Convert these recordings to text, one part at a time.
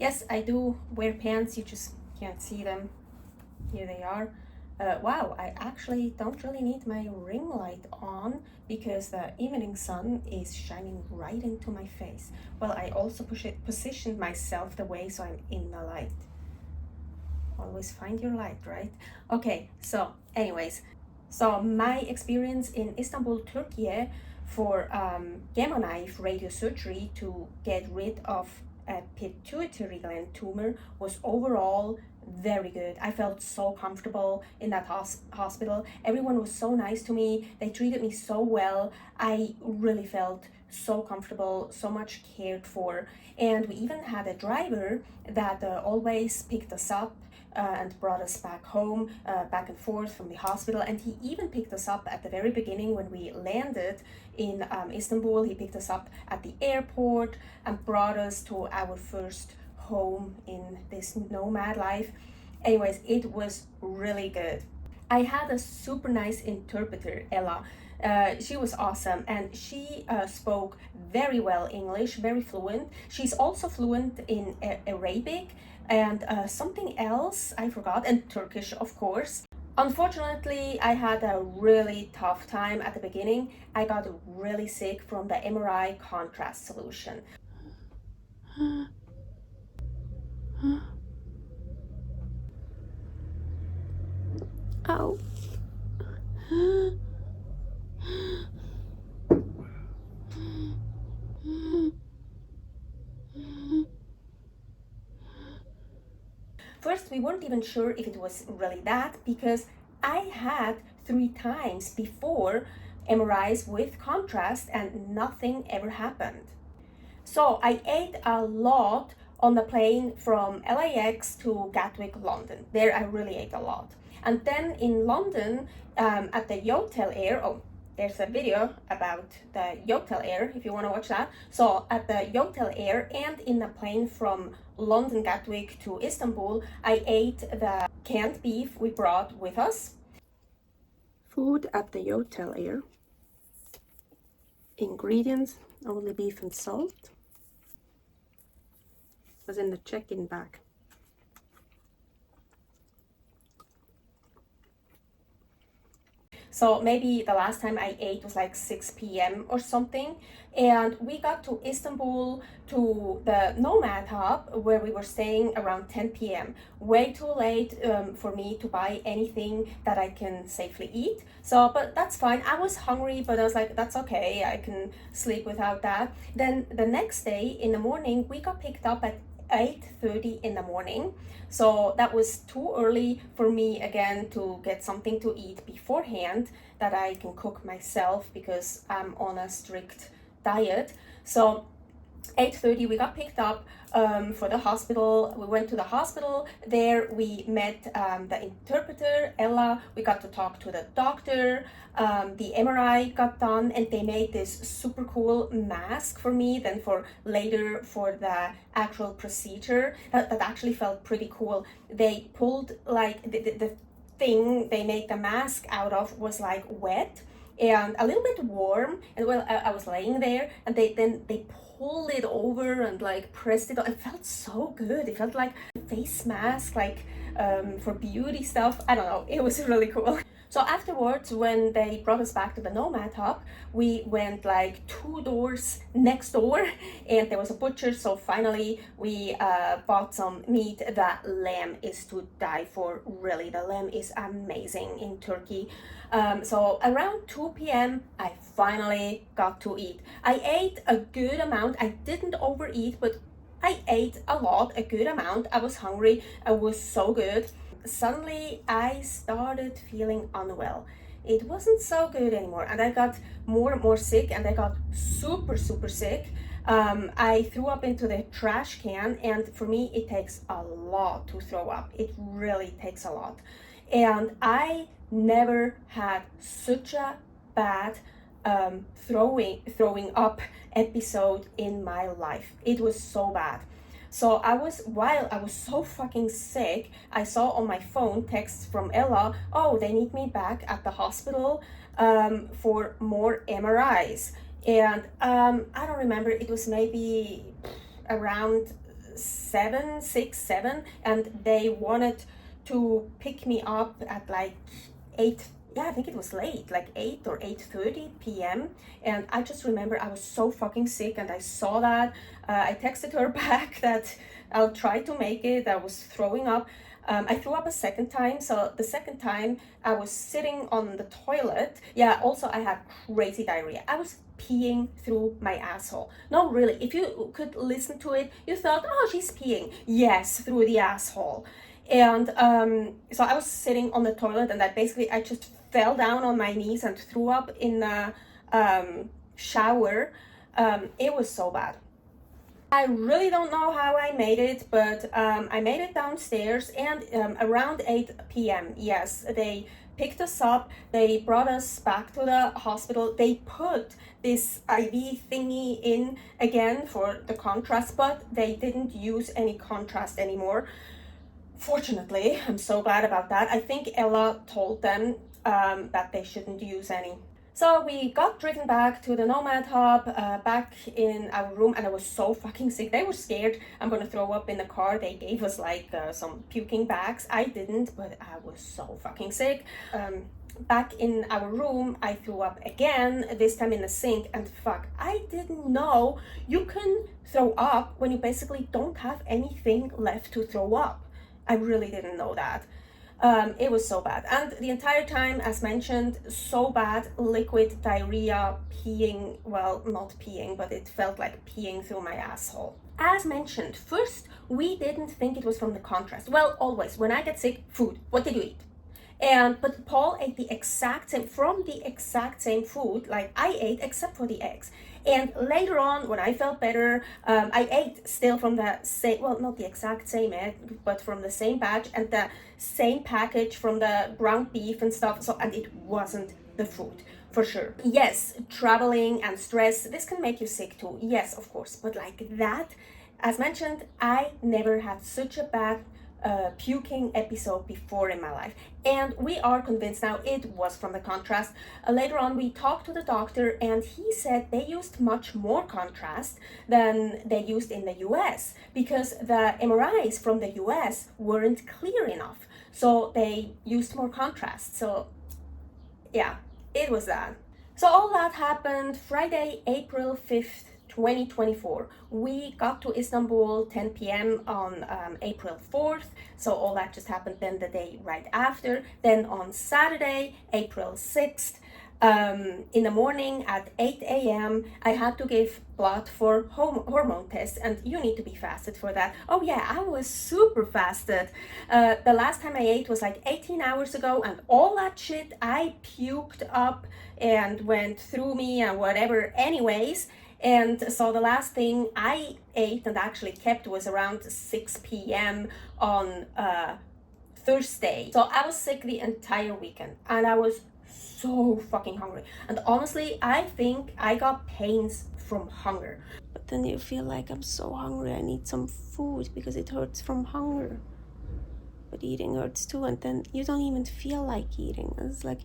Yes, I do wear pants, you just can't see them. Here they are. Wow, I actually don't really need my ring light on because the evening sun is shining right into my face. Well, I also positioned myself the way so I'm in the light. Always find your light, right? Okay, so anyways, so my experience in Istanbul, Turkey for Gamma Knife Radiosurgery to get rid of a pituitary gland tumor was overall very good. I felt so comfortable in that hospital. Everyone was so nice to me. They treated me so well. I really felt so comfortable, so much cared for. And we even had a driver that always picked us up and brought us back home, back and forth from the hospital. And he even picked us up at the very beginning when we landed in Istanbul. He picked us up at the airport and brought us to our first home in this nomad life. Anyways, it was really good. I had a super nice interpreter, Ella. She was awesome and she spoke very well English, very fluent. She's also fluent in Arabic and something else I forgot, and Turkish, of course. Unfortunately, I had a really tough time at the beginning. I got really sick from the MRI contrast solution. Oh. First, we weren't even sure if it was really that because I had 3 times before MRIs with contrast and nothing ever happened. So I ate a lot on the plane from LAX to Gatwick, London. There I really ate a lot. And then in London, at the Yotel Air, oh, there's a video about the Yotel Air if you want to watch that. So at the Yotel Air and in the plane from London Gatwick to Istanbul, I ate the canned beef we brought with us. Food at the Yotel Air. Ingredients, only beef and salt. Was in the check-in bag. So maybe the last time I ate was like 6 p.m. or something. And we got to Istanbul to the Nomad Hub where we were staying around 10 p.m. Way too late for me to buy anything that I can safely eat. So, but that's fine. I was hungry, but I was like, that's okay. I can sleep without that. Then the next day in the morning, we got picked up at 8:30 in the morning. So that was too early for me again to get something to eat beforehand that I can cook myself because I'm on a strict diet. So 8:30 we got picked up for the hospital. We went to the hospital. There we met the interpreter, Ella. We got to talk to the doctor. The MRI got done and they made this super cool mask for me. Then for later for the actual procedure, that actually felt pretty cool. They pulled like the thing they made the mask out of was like wet and a little bit warm, and well, I was laying there and they pulled it over and like pressed it on. It felt so good. It felt like a face mask, like for beauty stuff. I don't know, it was really cool. So afterwards, when they brought us back to the Nomad Hub, we went like 2 doors next door and there was a butcher. So finally we bought some meat. The lamb is to die for, really. The lamb is amazing in Turkey. So around 2 p.m. I finally got to eat. I ate a good amount. I didn't overeat, but I ate a lot, a good amount. I was hungry. It was so good. Suddenly I started feeling unwell. It wasn't so good anymore and I got more and more sick and I got super sick. I threw up into the trash can and for me it takes a lot to throw up. It really takes a lot. And I never had such a bad throwing up episode in my life. It was so bad. So while I was so fucking sick, I saw on my phone texts from Ella, oh, they need me back at the hospital for more MRIs. And I don't remember, it was maybe around 7, 6, 7, and they wanted to pick me up at like 8. Yeah, I think it was late, like 8 or 8:30 p.m. And I just remember I was so fucking sick, and I saw that. I texted her back that I'll try to make it. I was throwing up. I threw up a second time. So the second time I was sitting on the toilet. Yeah, also I had crazy diarrhea. I was peeing through my asshole. No, really, if you could listen to it, you thought, oh, she's peeing. Yes, through the asshole. And so I was sitting on the toilet, and I just fell down on my knees and threw up in the shower. It was so bad. I really don't know how I made it, but I made it downstairs, and around 8 p.m., yes, they picked us up. They brought us back to the hospital. They put this IV thingy in again for the contrast, but they didn't use any contrast anymore. Fortunately, I'm so glad about that. I think Ella told them that they shouldn't use any. So we got driven back to the Nomad Hub, back in our room, and I was so fucking sick. They were scared I'm gonna throw up in the car. They gave us like some puking bags. I didn't, but I was so fucking sick. Back in our room, I threw up again, this time in the sink, and fuck, I didn't know you can throw up when you basically don't have anything left to throw up. I really didn't know that. It was so bad, and the entire time, as mentioned, so bad, liquid diarrhea, peeing, well, not peeing, but it felt like peeing through my asshole. As mentioned, first, we didn't think it was from the contrast. Well, always, when I get sick, food. What did you eat? But Paul ate the exact same food like I ate, except for the eggs. And later on, when I felt better, I ate still from the same, well, not the exact same egg, but from the same batch and the same package from the ground beef and stuff. So, and it wasn't the food, for sure. Yes, traveling and stress, this can make you sick too. Yes, of course. But like that, as mentioned, I never had such a bad puking episode before in my life, and we are convinced now it was from the contrast. Later on, we talked to the doctor, and he said they used much more contrast than they used in the US because the MRIs from the US weren't clear enough, so they used more contrast. So yeah, it was that. So all that happened Friday, April 5th, 2024. We got to Istanbul 10 p.m. on April 4th, so all that just happened then the day right after. Then on Saturday, April 6th, in the morning at 8 a.m. I had to give blood for hormone tests, and you need to be fasted for that. Oh yeah, I was super fasted. The last time I ate was like 18 hours ago, and all that shit I puked up and went through me and whatever anyways. And so the last thing I ate and actually kept was around 6 p.m. on Thursday. So I was sick the entire weekend, and I was so fucking hungry. And honestly, I think I got pains from hunger. But then you feel like I'm so hungry, I need some food because it hurts from hunger. But eating hurts too, and then you don't even feel like eating. It's like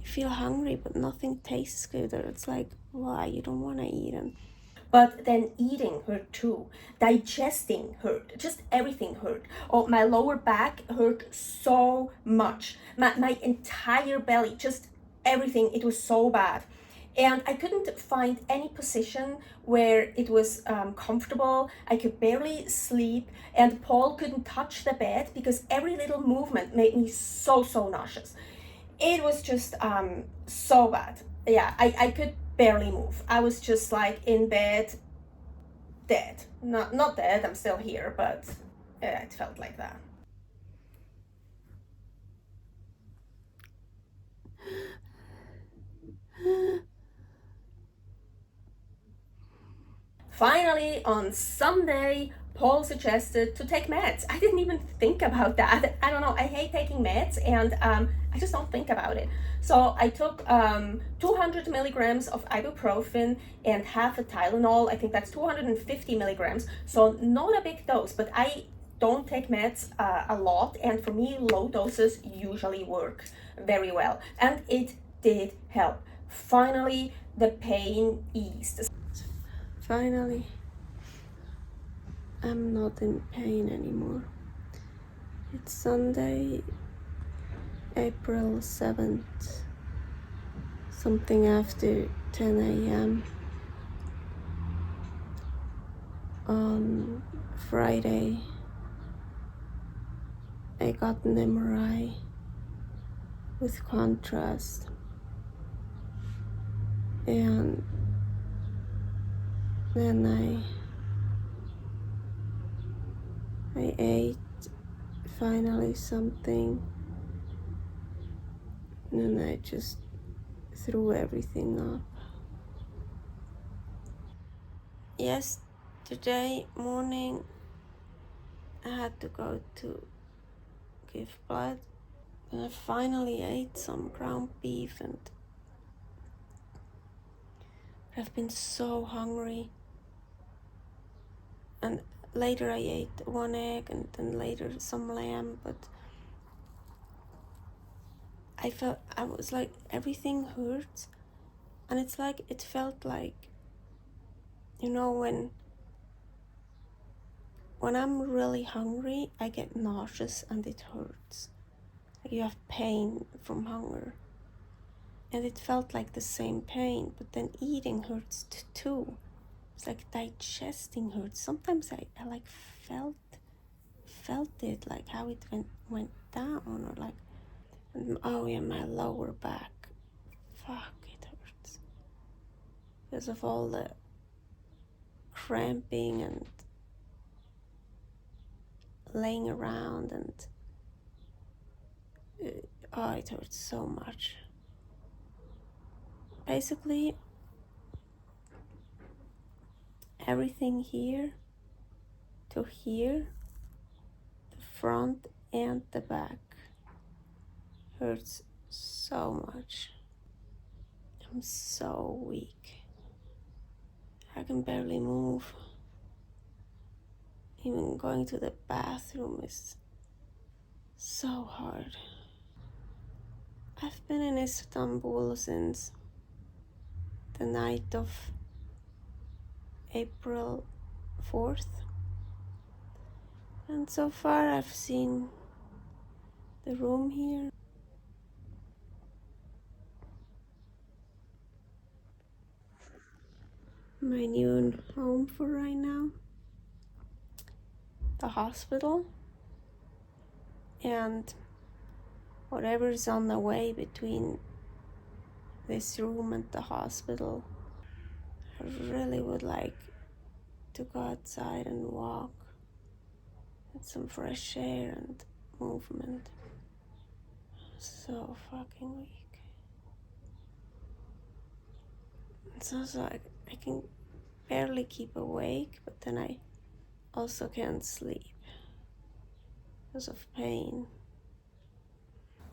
you feel hungry, but nothing tastes good, or it's like, why you don't want to eat? But then eating hurt too, digesting hurt, just everything hurt. Oh, my lower back hurt so much, my entire belly, just everything, it was so bad. And I couldn't find any position where it was comfortable. I could barely sleep, and Paul couldn't touch the bed because every little movement made me so nauseous. It was just so bad. Yeah, I could barely move. I was just like in bed, dead. Not dead, I'm still here, but it felt like that. Finally, on Sunday, Paul suggested to take meds. I didn't even think about that. I don't know, I hate taking meds, and I just don't think about it. So I took 200 milligrams of ibuprofen and half a Tylenol. I think that's 250 milligrams. So not a big dose, but I don't take meds a lot, and for me, low doses usually work very well. And it did help. Finally, the pain eased. Finally, I'm not in pain anymore. It's Sunday, April 7th, something after 10 a.m. On Friday, I got an MRI with contrast, and then I ate finally something, and I just threw everything up. Yesterday morning I had to go to give blood, and I finally ate some ground beef, and I've been so hungry. And later I ate one egg, and then later some lamb, but I was like, everything hurts, and it's like, it felt like, you know, when I'm really hungry, I get nauseous and it hurts. Like you have pain from hunger. And it felt like the same pain, but then eating hurts too. It's like digesting hurts. Sometimes I like felt it, like how it went down, or like, oh yeah, my lower back. Fuck, it hurts. Because of all the cramping and laying around, and it hurts so much. Basically, everything here to here, the front and the back, hurts so much. I'm so weak. I can barely move. Even going to the bathroom is so hard. I've been in Istanbul since the night of April 4th. And so far I've seen the room here. My new home for right now. The hospital. And whatever's on the way between this room and the hospital. I really would like to go outside and walk, get some fresh air and movement. I'm so fucking weak. It's also like I can barely keep awake, but then I also can't sleep because of pain.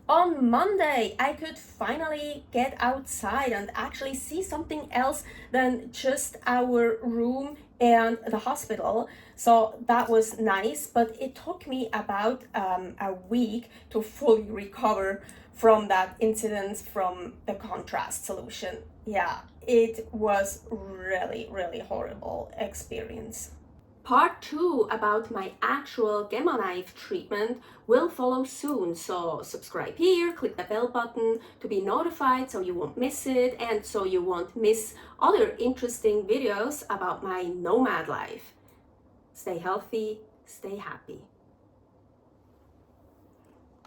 On Monday, I could finally get outside and actually see something else than just our room and the hospital. So that was nice, but it took me about a week to fully recover from that incident from the contrast solution. Yeah, it was really horrible experience. Part 2 about my actual Gamma Knife treatment will follow soon, so subscribe here, click the bell button to be notified so you won't miss it, and so you won't miss other interesting videos about my nomad life. Stay healthy, stay happy.